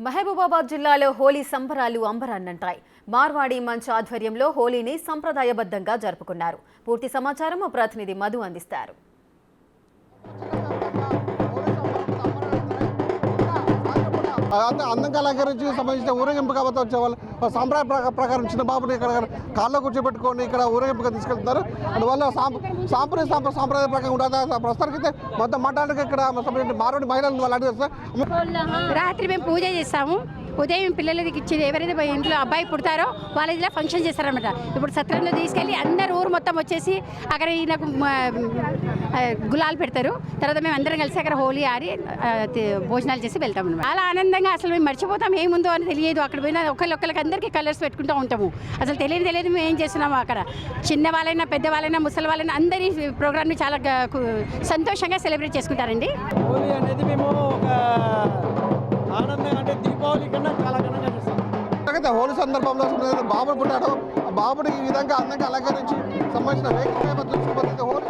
మహబూబాబాద్ జిల్లాలో హోలీ సంబరాలు అంబరాన్నంటాయి. మార్వాడి మంచ్ ఆధ్వర్యంలో హోలీని సంప్రదాయబద్ధంగా జరుపుకున్నారు. పూర్తి సమాచారం మా ప్రతినిధి మధు అందిస్తారు. అందంగా అలంకరించి సంబంధించిన ఊరేగింపు కాబట్టి వచ్చే వాళ్ళు సాంప్రదాయ ప్రకారం చిన్న బాబుని ఇక్కడ కాళ్ళలో కూర్చోబెట్టుకొని ఇక్కడ ఊరేగింపుగా తీసుకెళ్తున్నారు. అందువల్ల సాంప్రదాయ ప్రకారం ఉంటుంది. ప్రస్తుతానికి మొత్తం మాట్లాడడానికి ఇక్కడ మారోడి మహిళలు వాళ్ళు అడిగేస్తారు. రాత్రి మేము పూజ చేస్తాము. ఉదయం పిల్లలకి ఇచ్చి ఎవరైతే ఇంట్లో అబ్బాయి పుడతారో వాళ్ళ ఇలా ఫంక్షన్ చేస్తారనమాట. ఇప్పుడు సత్రంలో తీసుకెళ్ళి అందరు ఊరు మొత్తం వచ్చేసి అక్కడ నాకు గులాలు పెడతారు. తర్వాత మేము అందరం కలిసి అక్కడ హోలీ ఆడి భోజనాలు చేసి వెళ్తాము. చాలా ఆనందంగా అసలు మేము మర్చిపోతాం ఏముందో అని తెలియదు. అక్కడ పోయినా ఒకరికి అందరికీ కలర్స్ పెట్టుకుంటూ ఉంటాము. అసలు తెలియదు మేము ఏం చేస్తున్నాము. అక్కడ చిన్న వాళ్ళైనా పెద్ద వాళ్ళైనా ముసలి వాళ్ళైనా అందరి ప్రోగ్రామ్ని చాలా సంతోషంగా సెలబ్రేట్ చేసుకుంటారండి. హోలీ అనేది మేము ఒక ఆనందంగా అంటే దీపావళి కన్నా చాలా ఘనంగా చేస్తాం. హోలీ సందర్భంలో బాబుడు పుట్టాడు. ఆ బాబుడికి ఈ విధంగా అందంగా అలంకరించి సంబంధించిన వెహికల్ హోలీ